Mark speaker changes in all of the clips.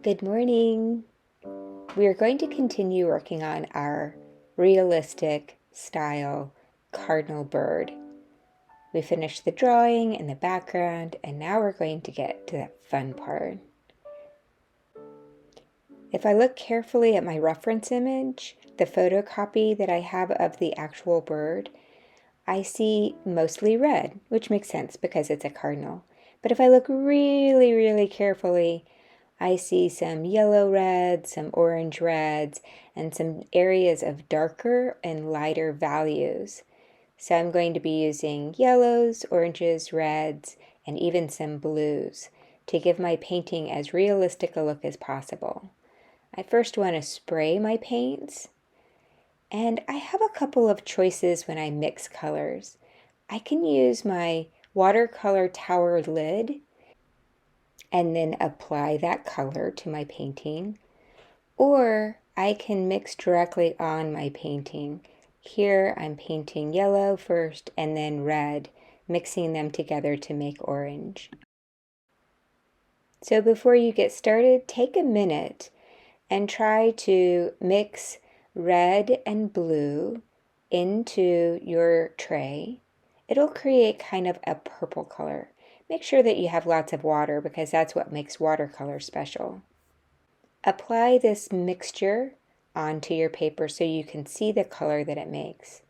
Speaker 1: Good morning. We are going to continue working on our realistic style cardinal bird. We finished the drawing and the background, and now we're going to get to the fun part. If I look carefully at my reference image, the photocopy that I have of the actual bird, I see mostly red, which makes sense because it's a cardinal. But if I look really carefully, I see some yellow reds, some orange reds, and some areas of darker and lighter values. So I'm going to be using yellows, oranges, reds, and even some blues to give my painting as realistic a look as possible. I first want to spray my paints, and I have a couple of choices when I mix colors. I can use my watercolor tower lid and then apply that color to my painting, or I can mix directly on my painting. Here I'm painting yellow first and then red, mixing them together to make orange. So before you get started, take a minute and try to mix red and blue into your tray. It'll create kind of a purple color. Make sure that you have lots of water because that's what makes watercolor special. Apply this mixture onto your paper so you can see the color that it makes.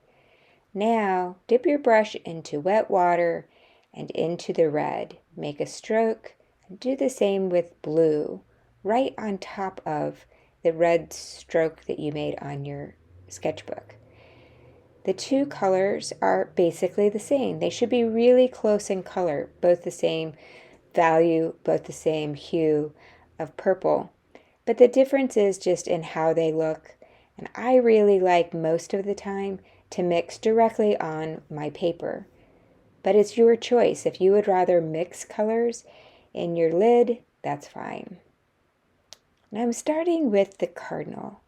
Speaker 1: Now, dip your brush into wet water and into the red. Make a stroke and do the same with blue, right on top of the red stroke that you made on your sketchbook. The two colors are basically the same. They should be really close in color, both the same value, both the same hue of purple. But the difference is just in how they look. And I really like most of the time to mix directly on my paper. But it's your choice. If you would rather mix colors in your lid, that's fine. Now I'm starting with the cardinal.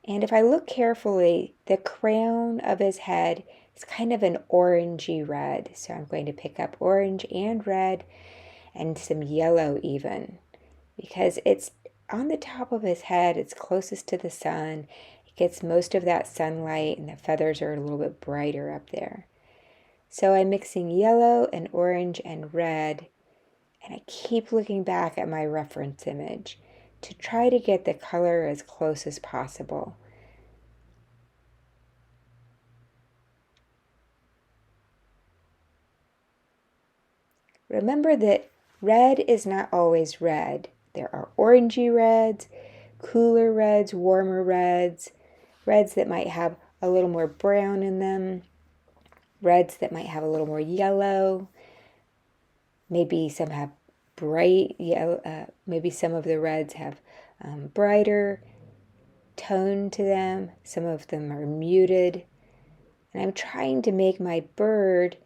Speaker 1: And if I look carefully, the crown of his head is kind of an orangey red. So I'm going to pick up orange and red and some yellow even, because it's on the top of his head, it's closest to the sun. It gets most of that sunlight and the feathers are a little bit brighter up there. So I'm mixing yellow and orange and red, and I keep looking back at my reference image to try to get the color as close as possible. Remember that red is not always red. There are orangey reds, cooler reds, warmer reds, reds that might have a little more brown in them, reds that might have a little more yellow. Maybe some have bright yellow, maybe some of the reds have brighter tone to them. Some of them are muted. And I'm trying to make my bird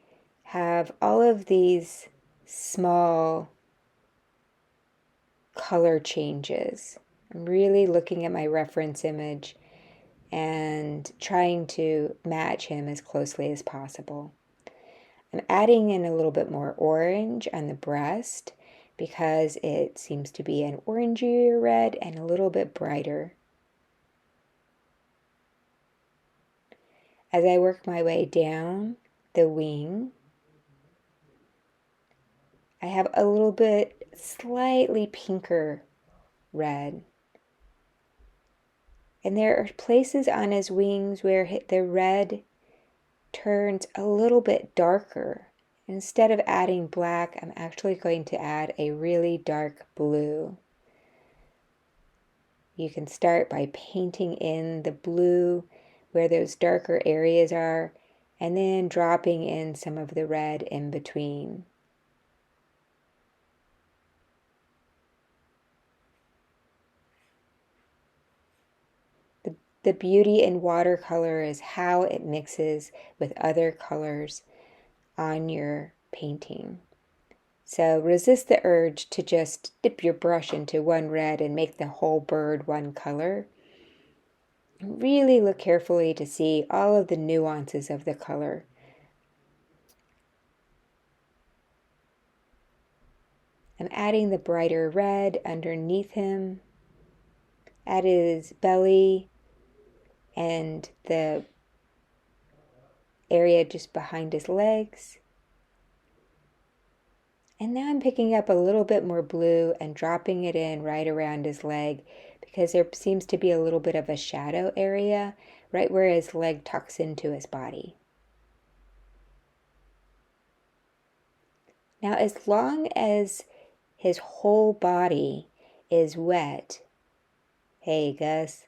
Speaker 1: have all of these small color changes. I'm really looking at my reference image and trying to match him as closely as possible. I'm adding in a little bit more orange on the breast because it seems to be an orangier red and a little bit brighter. As I work my way down the wing, I have a little bit slightly pinker red. And there are places on his wings where the red turns a little bit darker. Instead of adding black, I'm actually going to add a really dark blue. You can start by painting in the blue where those darker areas are, and then dropping in some of the red in between. The beauty in watercolor is how it mixes with other colors on your painting. So resist the urge to just dip your brush into one red and make the whole bird one color. Really look carefully to see all of the nuances of the color. I'm adding the brighter red underneath him, at his belly and the area just behind his legs. And now I'm picking up a little bit more blue and dropping it in right around his leg, because there seems to be a little bit of a shadow area right where his leg tucks into his body. Now, as long as his whole body is wet, hey Gus,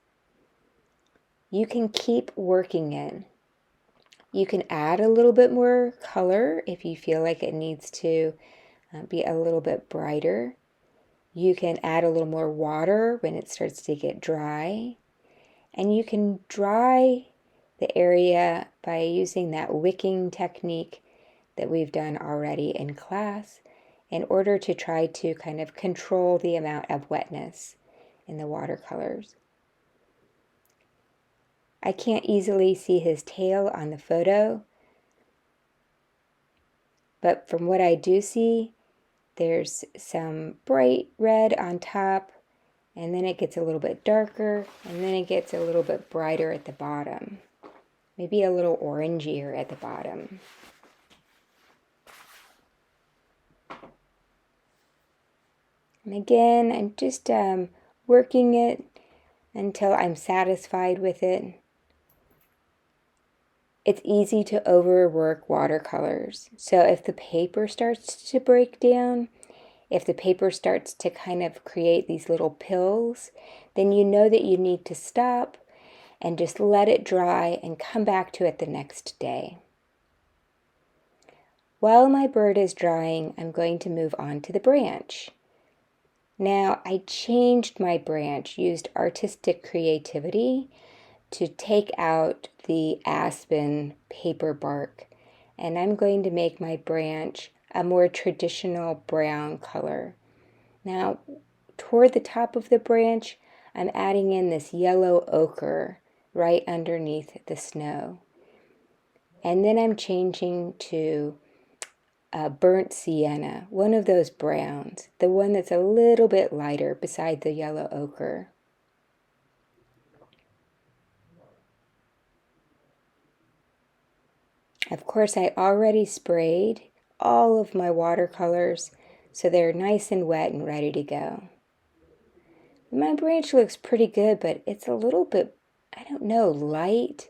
Speaker 1: you can keep working it. You can add a little bit more color if you feel like it needs to be a little bit brighter. You can add a little more water when it starts to get dry. And you can dry the area by using that wicking technique that we've done already in class in order to try to kind of control the amount of wetness in the watercolors. I can't easily see his tail on the photo, but from what I do see, there's some bright red on top, and then it gets a little bit darker, and then it gets a little bit brighter at the bottom. Maybe a little orangier at the bottom. And again, I'm just working it until I'm satisfied with it. It's easy to overwork watercolors. So if the paper starts to break down, if the paper starts to kind of create these little pills, then you know that you need to stop and just let it dry and come back to it the next day. While my bird is drying, I'm going to move on to the branch. Now, I changed my branch, used artistic creativity to take out the aspen paper bark, and I'm going to make my branch a more traditional brown color. Now, toward the top of the branch, I'm adding in this yellow ochre right underneath the snow. And then I'm changing to burnt sienna, one of those browns, the one that's a little bit lighter beside the yellow ochre. Of course, I already sprayed all of my watercolors, so they're nice and wet and ready to go. My branch looks pretty good, but it's a little bit, I don't know, light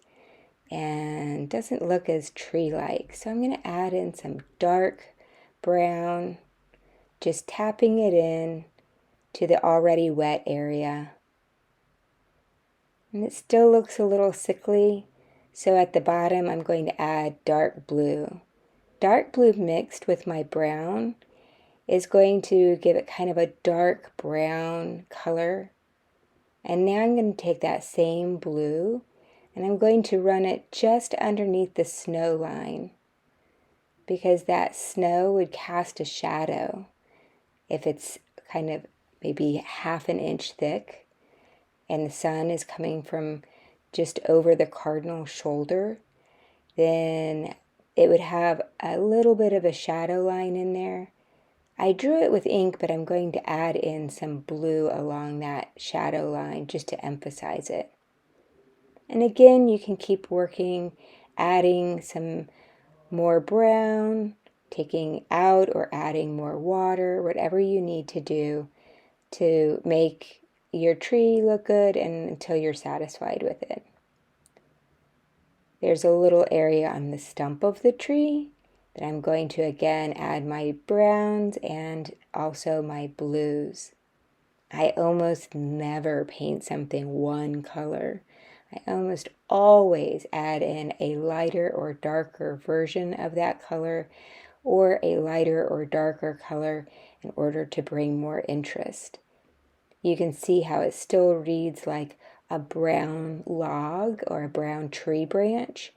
Speaker 1: and doesn't look as tree-like. So I'm going to add in some dark brown, just tapping it in to the already wet area. And it still looks a little sickly. So at the bottom, I'm going to add dark blue. Dark blue mixed with my brown is going to give it kind of a dark brown color. And now I'm going to take that same blue and I'm going to run it just underneath the snow line, because that snow would cast a shadow if it's kind of maybe half an inch thick and the sun is coming from just over the cardinal shoulder, then it would have a little bit of a shadow line in there. I drew it with ink, but I'm going to add in some blue along that shadow line just to emphasize it. And again, you can keep working, adding some more brown, taking out or adding more water, whatever you need to do to make your tree look good and until you're satisfied with it. There's a little area on the stump of the tree that I'm going to again add my browns and also my blues. I almost never paint something one color. I almost always add in a lighter or darker version of that color or a lighter or darker color in order to bring more interest. You can see how it still reads like a brown log or a brown tree branch,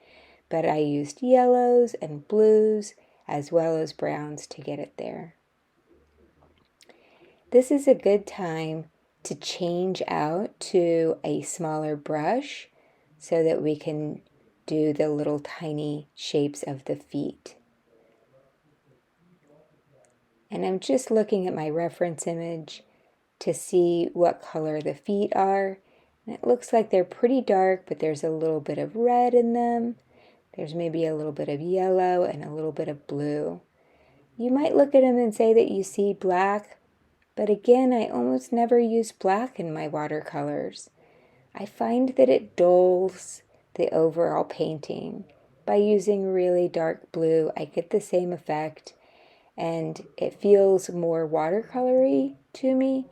Speaker 1: but I used yellows and blues as well as browns to get it there. This is a good time to change out to a smaller brush so that we can do the little tiny shapes of the feet. And I'm just looking at my reference image to see what color the feet are. And it looks like they're pretty dark, but there's a little bit of red in them. There's maybe a little bit of yellow and a little bit of blue. You might look at them and say that you see black, but again, I almost never use black in my watercolors. I find that it dulls the overall painting. By using really dark blue, I get the same effect, and it feels more watercolory to me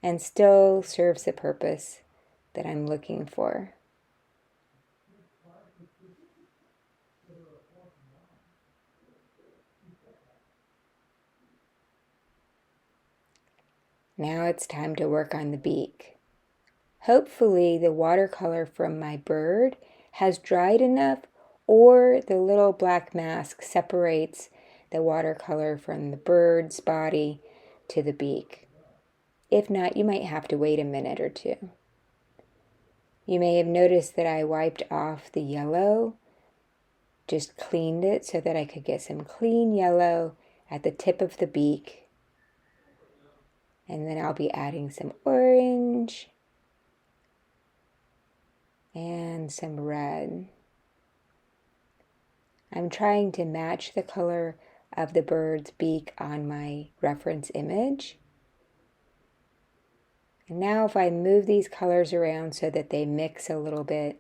Speaker 1: and still serves the purpose that I'm looking for. Now it's time to work on the beak. Hopefully the watercolor from my bird has dried enough, or the little black mask separates the watercolor from the bird's body to the beak. If not, you might have to wait a minute or two. You may have noticed that I wiped off the yellow, just cleaned it so that I could get some clean yellow at the tip of the beak. And then I'll be adding some orange and some red. I'm trying to match the color of the bird's beak on my reference image. And now if I move these colors around so that they mix a little bit,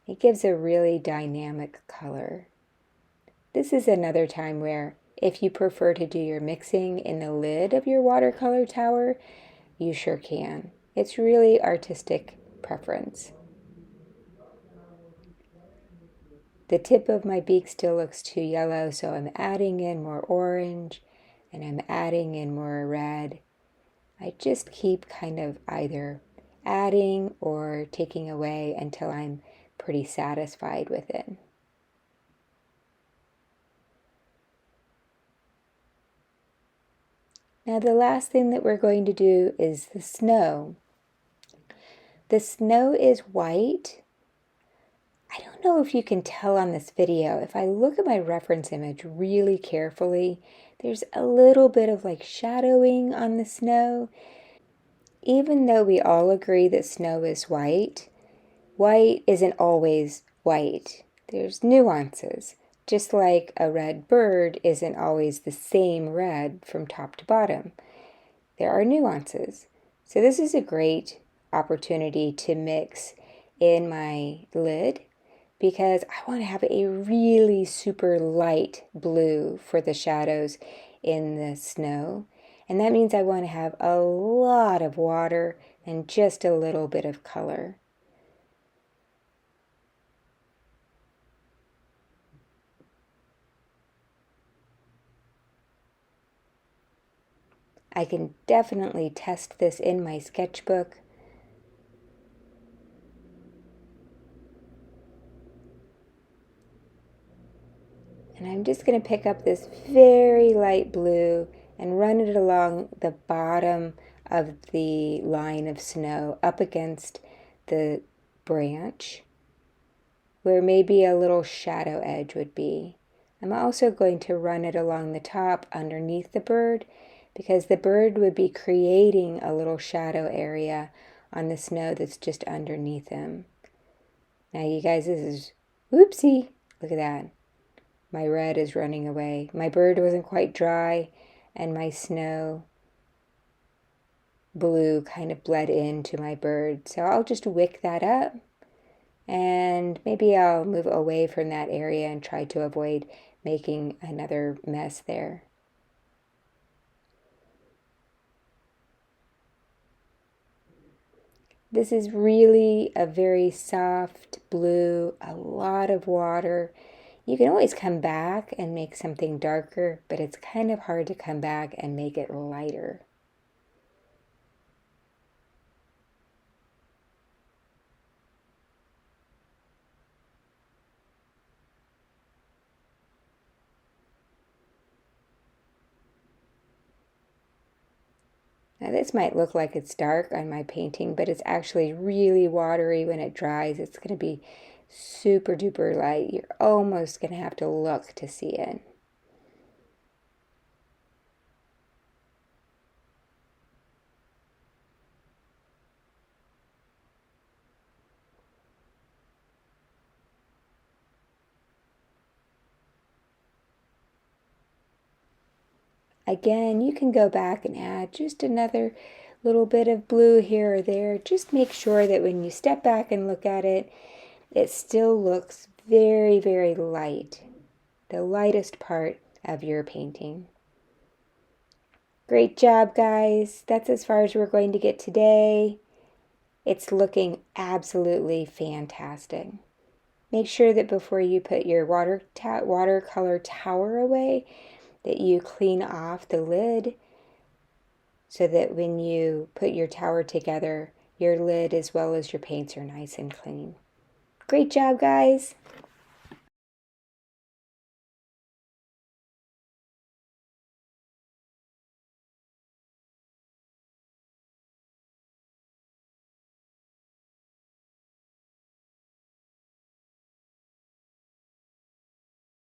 Speaker 1: it gives a really dynamic color. This is another time where if you prefer to do your mixing in the lid of your watercolor tower, you sure can. It's really artistic preference. The tip of my beak still looks too yellow, so I'm adding in more orange and I'm adding in more red. I just keep kind of either adding or taking away until I'm pretty satisfied with it. Now the last thing that we're going to do is the snow. The snow is white. I don't know if you can tell on this video. If I look at my reference image really carefully, there's a little bit of like shadowing on the snow. Even though we all agree that snow is white, white isn't always white. There's nuances. Just like a red bird isn't always the same red from top to bottom. There are nuances. So this is a great opportunity to mix in my lid because I want to have a really super light blue for the shadows in the snow. And that means I want to have a lot of water and just a little bit of color. I can definitely test this in my sketchbook. And I'm just going to pick up this very light blue and run it along the bottom of the line of snow up against the branch where maybe a little shadow edge would be. I'm also going to run it along the top underneath the bird because the bird would be creating a little shadow area on the snow that's just underneath him. Now you guys, this is, whoopsie, look at that. My red is running away. My bird wasn't quite dry and my snow blue kind of bled into my bird. So I'll just wick that up and maybe I'll move away from that area and try to avoid making another mess there. This is really a very soft blue, a lot of water. You can always come back and make something darker, but it's kind of hard to come back and make it lighter. Now this might look like it's dark on my painting, but it's actually really watery when it dries. It's going to be super duper light. You're almost going to have to look to see it. Again, you can go back and add just another little bit of blue here or there. Just make sure that when you step back and look at it, it still looks very, very light, the lightest part of your painting. Great job, guys. That's as far as we're going to get today. It's looking absolutely fantastic. Make sure that before you put your watercolor tower away, that you clean off the lid so that when you put your tower together, your lid as well as your paints are nice and clean. Great job, guys!